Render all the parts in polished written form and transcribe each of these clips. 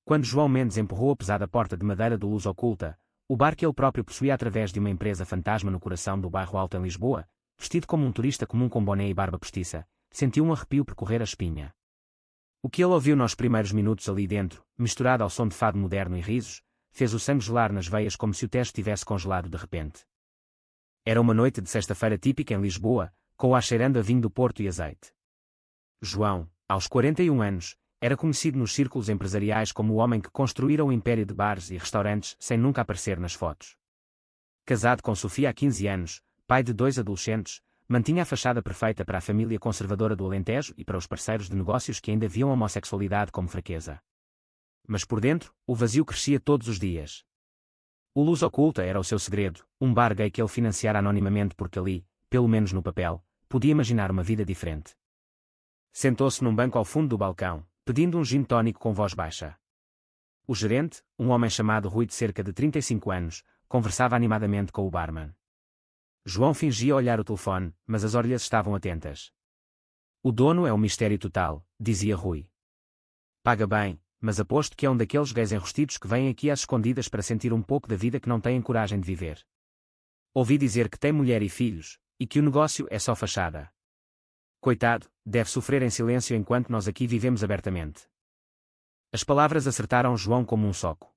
Quando João Mendes empurrou a pesada porta de madeira do Luz Oculta, o bar que ele próprio possuía através de uma empresa fantasma no coração do bairro Alto em Lisboa, vestido como um turista comum com boné e barba postiça, sentiu um arrepio percorrer a espinha. O que ele ouviu nos primeiros minutos ali dentro, misturado ao som de fado moderno e risos, fez o sangue gelar nas veias como se o tejo tivesse congelado de repente. Era uma noite de sexta-feira típica em Lisboa, com o ar cheirando a vinho do Porto e azeite. João, aos 41 anos, era conhecido nos círculos empresariais como o homem que construíra um império de bares e restaurantes sem nunca aparecer nas fotos. Casado com Sofia há 15 anos, pai de 2 adolescentes, mantinha a fachada perfeita para a família conservadora do Alentejo e para os parceiros de negócios que ainda viam a homossexualidade como fraqueza. Mas por dentro, o vazio crescia todos os dias. O Luz Oculta era o seu segredo, um bar gay que ele financiara anonimamente porque ali, pelo menos no papel, podia imaginar uma vida diferente. Sentou-se num banco ao fundo do balcão, pedindo um gin tónico com voz baixa. O gerente, um homem chamado Rui de cerca de 35 anos, conversava animadamente com o barman. João fingia olhar o telefone, mas as orelhas estavam atentas. O dono é um mistério total, dizia Rui. Paga bem, mas aposto que é um daqueles gays enrustidos que vêm aqui às escondidas para sentir um pouco da vida que não têm coragem de viver. Ouvi dizer que tem mulher e filhos, e que o negócio é só fachada. Coitado, deve sofrer em silêncio enquanto nós aqui vivemos abertamente. As palavras acertaram João como um soco.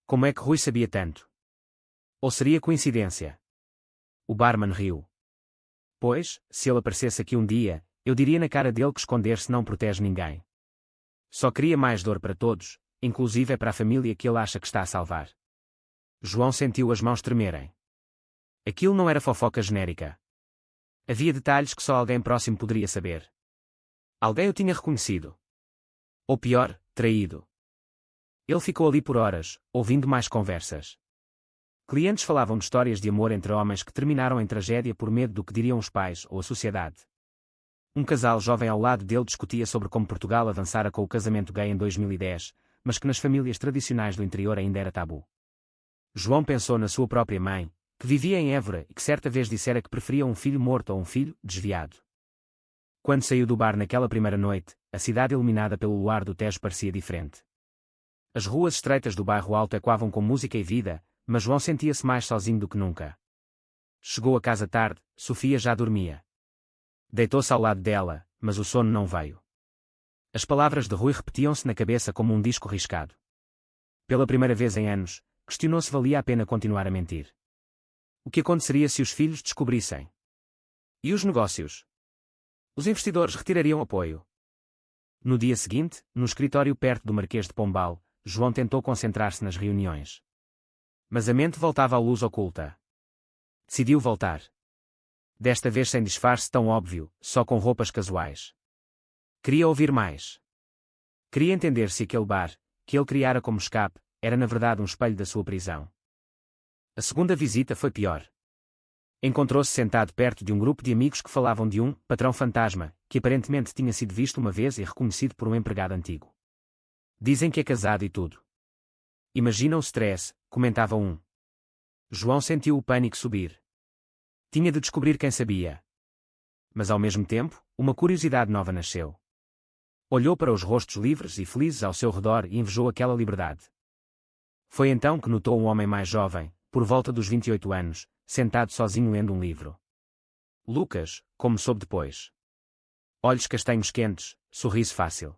Como é que Rui sabia tanto? Ou seria coincidência? O barman riu. Pois, se ele aparecesse aqui um dia, eu diria na cara dele que esconder-se não protege ninguém. Só cria mais dor para todos, inclusive é para a família que ele acha que está a salvar. João sentiu as mãos tremerem. Aquilo não era fofoca genérica. Havia detalhes que só alguém próximo poderia saber. Alguém o tinha reconhecido. Ou pior, traído. Ele ficou ali por horas, ouvindo mais conversas. Clientes falavam de histórias de amor entre homens que terminaram em tragédia por medo do que diriam os pais ou a sociedade. Um casal jovem ao lado dele discutia sobre como Portugal avançara com o casamento gay em 2010, mas que nas famílias tradicionais do interior ainda era tabu. João pensou na sua própria mãe, que vivia em Évora e que certa vez dissera que preferia um filho morto a um filho desviado. Quando saiu do bar naquela primeira noite, a cidade iluminada pelo luar do Tejo parecia diferente. As ruas estreitas do bairro Alto ecoavam com música e vida, mas João sentia-se mais sozinho do que nunca. Chegou a casa tarde, Sofia já dormia. Deitou-se ao lado dela, mas o sono não veio. As palavras de Rui repetiam-se na cabeça como um disco riscado. Pela primeira vez em anos, questionou se valia a pena continuar a mentir. O que aconteceria se os filhos descobrissem? E os negócios? Os investidores retirariam apoio. No dia seguinte, no escritório perto do Marquês de Pombal, João tentou concentrar-se nas reuniões. Mas a mente voltava à Luz Oculta. Decidiu voltar. Desta vez sem disfarce tão óbvio, só com roupas casuais. Queria ouvir mais. Queria entender se aquele bar, que ele criara como escape, era na verdade um espelho da sua prisão. A segunda visita foi pior. Encontrou-se sentado perto de um grupo de amigos que falavam de um patrão fantasma, que aparentemente tinha sido visto uma vez e reconhecido por um empregado antigo. Dizem que é casado e tudo. Imagina o stress, comentava um. João sentiu o pânico subir. Tinha de descobrir quem sabia. Mas ao mesmo tempo, uma curiosidade nova nasceu. Olhou para os rostos livres e felizes ao seu redor e invejou aquela liberdade. Foi então que notou um homem mais jovem, por volta dos 28 anos, sentado sozinho lendo um livro. Lucas, como soube depois. Olhos castanhos quentes, sorriso fácil.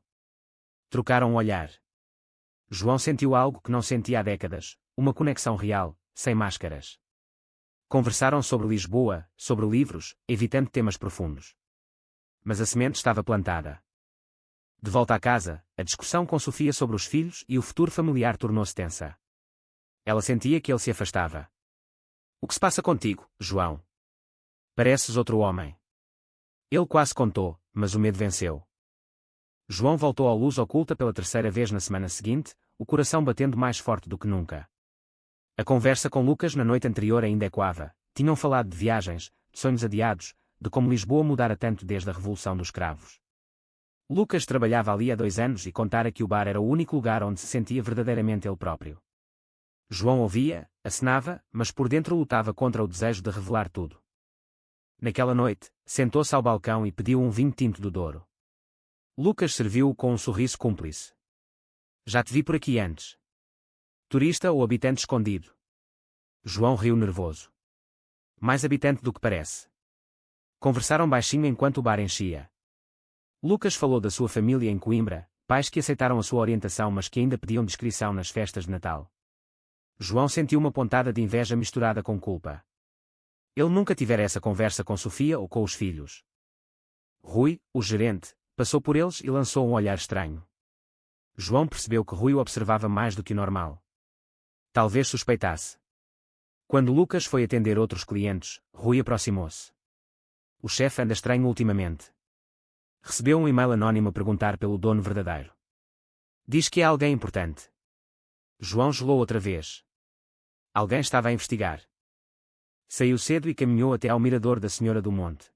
Trocaram um olhar. João sentiu algo que não sentia há décadas, uma conexão real, sem máscaras. Conversaram sobre Lisboa, sobre livros, evitando temas profundos. Mas a semente estava plantada. De volta à casa, a discussão com Sofia sobre os filhos e o futuro familiar tornou-se tensa. Ela sentia que ele se afastava. O que se passa contigo, João? Pareces outro homem. Ele quase contou, mas o medo venceu. João voltou à Luz Oculta pela terceira vez na semana seguinte, o coração batendo mais forte do que nunca. A conversa com Lucas na noite anterior ainda ecoava. Tinham falado de viagens, de sonhos adiados, de como Lisboa mudara tanto desde a Revolução dos Cravos. Lucas trabalhava ali há 2 anos e contara que o bar era o único lugar onde se sentia verdadeiramente ele próprio. João ouvia, acenava, mas por dentro lutava contra o desejo de revelar tudo. Naquela noite, sentou-se ao balcão e pediu um vinho tinto do Douro. Lucas serviu-o com um sorriso cúmplice. Já te vi por aqui antes. Turista ou habitante escondido? João riu nervoso. Mais habitante do que parece. Conversaram baixinho enquanto o bar enchia. Lucas falou da sua família em Coimbra, pais que aceitaram a sua orientação mas que ainda pediam discrição nas festas de Natal. João sentiu uma pontada de inveja misturada com culpa. Ele nunca tivera essa conversa com Sofia ou com os filhos. Rui, o gerente, passou por eles e lançou um olhar estranho. João percebeu que Rui o observava mais do que o normal. Talvez suspeitasse. Quando Lucas foi atender outros clientes, Rui aproximou-se. O chefe anda estranho ultimamente. Recebeu um e-mail anónimo a perguntar pelo dono verdadeiro. Diz que é alguém importante. João gelou outra vez. Alguém estava a investigar. Saiu cedo e caminhou até ao mirador da Senhora do Monte.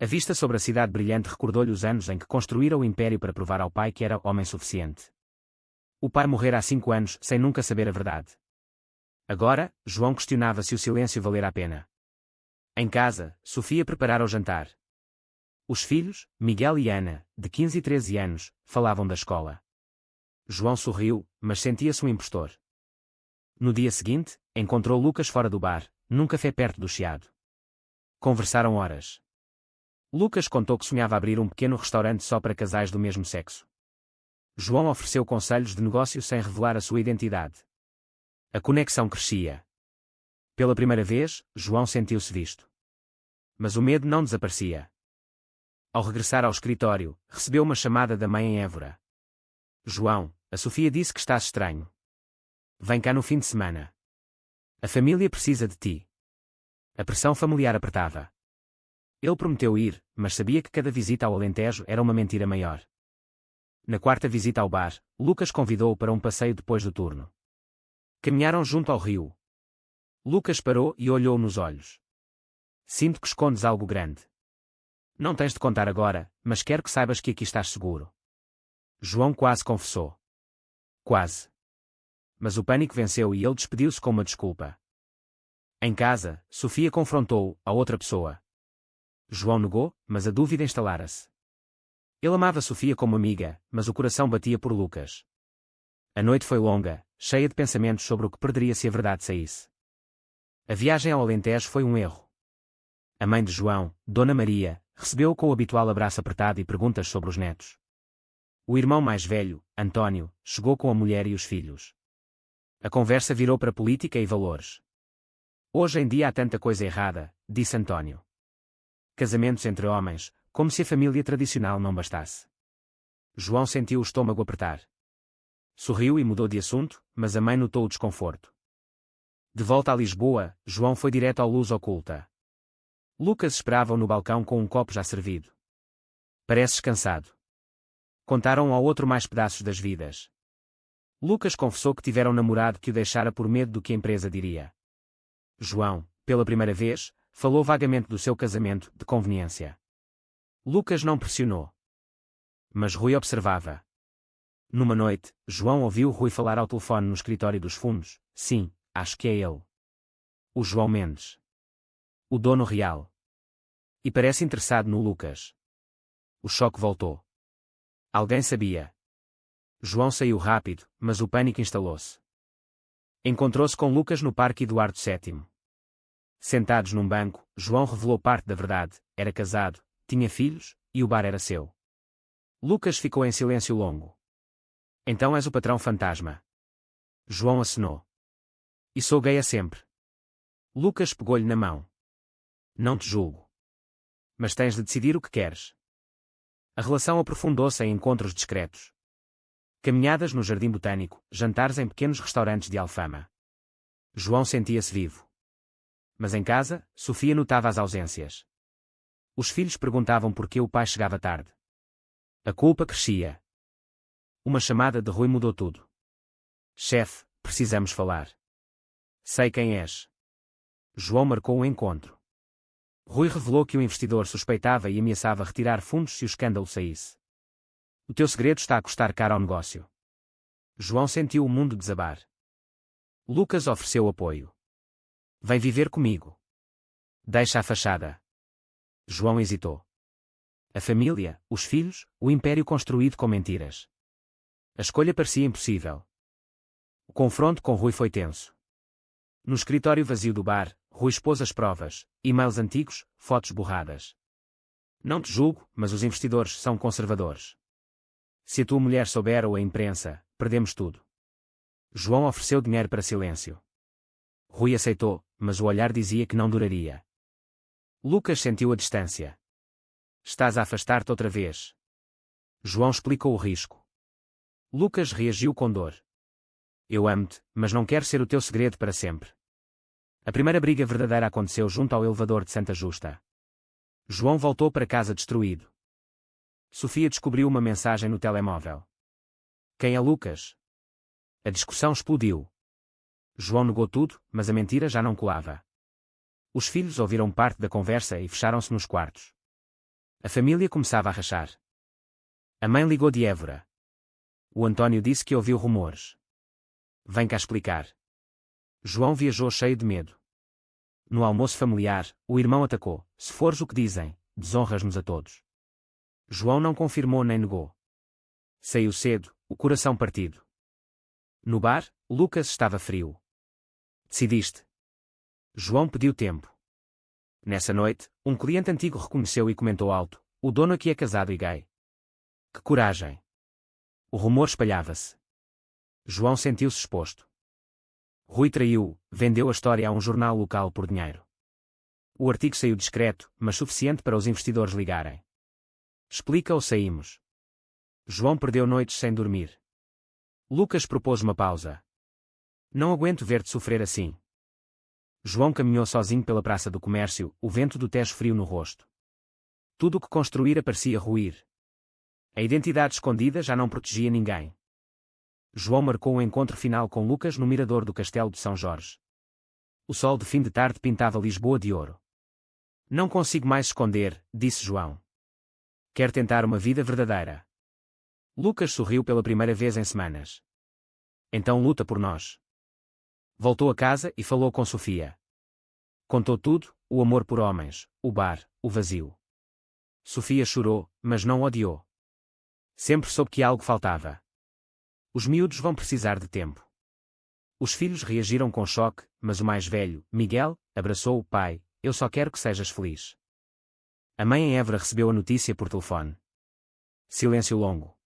A vista sobre a cidade brilhante recordou-lhe os anos em que construíra o império para provar ao pai que era homem suficiente. O pai morrera há 5 anos sem nunca saber a verdade. Agora, João questionava se o silêncio valera a pena. Em casa, Sofia preparara o jantar. Os filhos, Miguel e Ana, de 15 e 13 anos, falavam da escola. João sorriu, mas sentia-se um impostor. No dia seguinte, encontrou Lucas fora do bar, num café perto do Chiado. Conversaram horas. Lucas contou que sonhava abrir um pequeno restaurante só para casais do mesmo sexo. João ofereceu conselhos de negócio sem revelar a sua identidade. A conexão crescia. Pela primeira vez, João sentiu-se visto. Mas o medo não desaparecia. Ao regressar ao escritório, recebeu uma chamada da mãe em Évora. João, a Sofia disse que estás estranho. Vem cá no fim de semana. A família precisa de ti. A pressão familiar apertava. Ele prometeu ir, mas sabia que cada visita ao Alentejo era uma mentira maior. Na quarta visita ao bar, Lucas convidou-o para um passeio depois do turno. Caminharam junto ao rio. Lucas parou e olhou nos olhos. Sinto que escondes algo grande. Não tens de contar agora, mas quero que saibas que aqui estás seguro. João quase confessou. Quase. Mas o pânico venceu e ele despediu-se com uma desculpa. Em casa, Sofia confrontou a outra pessoa. João negou, mas a dúvida instalara-se. Ele amava Sofia como amiga, mas o coração batia por Lucas. A noite foi longa, cheia de pensamentos sobre o que perderia se a verdade saísse. A viagem ao Alentejo foi um erro. A mãe de João, Dona Maria, recebeu-o com o habitual abraço apertado e perguntas sobre os netos. O irmão mais velho, António, chegou com a mulher e os filhos. A conversa virou para política e valores. Hoje em dia há tanta coisa errada, disse António. Casamentos entre homens, como se a família tradicional não bastasse. João sentiu o estômago apertar. Sorriu e mudou de assunto, mas a mãe notou o desconforto. De volta a Lisboa, João foi direto ao Luz Oculta. Lucas esperava-o no balcão com um copo já servido. Pareces cansado. Contaram um ao outro mais pedaços das vidas. Lucas confessou que tivera um namorado que o deixara por medo do que a empresa diria. João, pela primeira vez, falou vagamente do seu casamento, de conveniência. Lucas não pressionou. Mas Rui observava. Numa noite, João ouviu Rui falar ao telefone no escritório dos fundos. Sim, acho que é ele. O João Mendes. O dono real. E parece interessado no Lucas. O choque voltou. Alguém sabia. João saiu rápido, mas o pânico instalou-se. Encontrou-se com Lucas no Parque Eduardo VII. Sentados num banco, João revelou parte da verdade, era casado, tinha filhos, e o bar era seu. Lucas ficou em silêncio longo. Então és o patrão fantasma. João acenou. E sou gay a sempre. Lucas pegou-lhe na mão. Não te julgo. Mas tens de decidir o que queres. A relação aprofundou-se em encontros discretos. Caminhadas no jardim botânico, jantares em pequenos restaurantes de Alfama. João sentia-se vivo. Mas em casa, Sofia notava as ausências. Os filhos perguntavam por que o pai chegava tarde. A culpa crescia. Uma chamada de Rui mudou tudo. Chefe, precisamos falar. Sei quem és. João marcou um encontro. Rui revelou que o investidor suspeitava e ameaçava retirar fundos se o escândalo saísse. O teu segredo está a custar caro ao negócio. João sentiu o mundo desabar. Lucas ofereceu apoio. Vem viver comigo. Deixa a fachada. João hesitou. A família, os filhos, o império construído com mentiras. A escolha parecia impossível. O confronto com Rui foi tenso. No escritório vazio do bar, Rui expôs as provas, e-mails antigos, fotos borradas. Não te julgo, mas os investidores são conservadores. Se a tua mulher souber ou a imprensa, perdemos tudo. João ofereceu dinheiro para silêncio. Rui aceitou, mas o olhar dizia que não duraria. Lucas sentiu a distância. Estás a afastar-te outra vez. João explicou o risco. Lucas reagiu com dor. Eu amo-te, mas não quero ser o teu segredo para sempre. A primeira briga verdadeira aconteceu junto ao elevador de Santa Justa. João voltou para casa destruído. Sofia descobriu uma mensagem no telemóvel. Quem é Lucas? A discussão explodiu. João negou tudo, mas a mentira já não colava. Os filhos ouviram parte da conversa e fecharam-se nos quartos. A família começava a rachar. A mãe ligou de Évora. O António disse que ouviu rumores. Vem cá explicar. João viajou cheio de medo. No almoço familiar, o irmão atacou. Se fores o que dizem, desonras-nos a todos. João não confirmou nem negou. Saiu cedo, o coração partido. No bar, Lucas estava frio. Decidiste? João pediu tempo. Nessa noite, um cliente antigo reconheceu e comentou alto: o dono aqui é casado e gay. Que coragem! O rumor espalhava-se. João sentiu-se exposto. Rui traiu, vendeu a história a um jornal local por dinheiro. O artigo saiu discreto, mas suficiente para os investidores ligarem. Explica ou saímos? João perdeu noites sem dormir. Lucas propôs uma pausa. Não aguento ver-te sofrer assim. João caminhou sozinho pela Praça do Comércio, o vento do Tejo frio no rosto. Tudo o que construíra parecia ruir. A identidade escondida já não protegia ninguém. João marcou um encontro final com Lucas no mirador do Castelo de São Jorge. O sol de fim de tarde pintava Lisboa de ouro. Não consigo mais esconder, disse João. Quero tentar uma vida verdadeira. Lucas sorriu pela primeira vez em semanas. Então luta por nós. Voltou a casa e falou com Sofia. Contou tudo, o amor por homens, o bar, o vazio. Sofia chorou, mas não odiou. Sempre soube que algo faltava. Os miúdos vão precisar de tempo. Os filhos reagiram com choque, mas o mais velho, Miguel, abraçou o pai: eu só quero que sejas feliz. A mãe em Évora recebeu a notícia por telefone. Silêncio longo.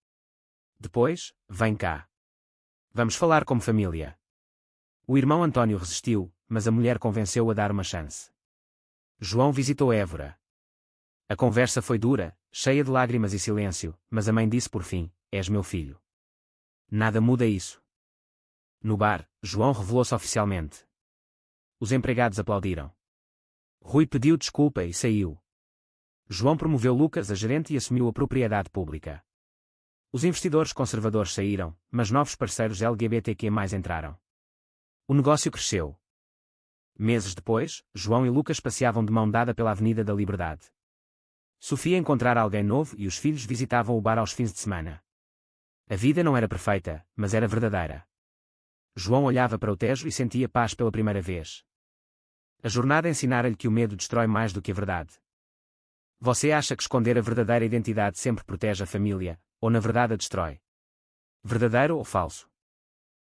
Depois, vem cá. Vamos falar como família. O irmão António resistiu, mas a mulher convenceu-o a dar uma chance. João visitou Évora. A conversa foi dura, cheia de lágrimas e silêncio, mas a mãe disse por fim: és meu filho. Nada muda isso. No bar, João revelou-se oficialmente. Os empregados aplaudiram. Rui pediu desculpa e saiu. João promoveu Lucas a gerente e assumiu a propriedade pública. Os investidores conservadores saíram, mas novos parceiros LGBTQ+ entraram. O negócio cresceu. Meses depois, João e Lucas passeavam de mão dada pela Avenida da Liberdade. Sofia encontrara alguém novo e os filhos visitavam o bar aos fins de semana. A vida não era perfeita, mas era verdadeira. João olhava para o Tejo e sentia paz pela primeira vez. A jornada ensinara-lhe que o medo destrói mais do que a verdade. Você acha que esconder a verdadeira identidade sempre protege a família, ou na verdade a destrói? Verdadeiro ou falso?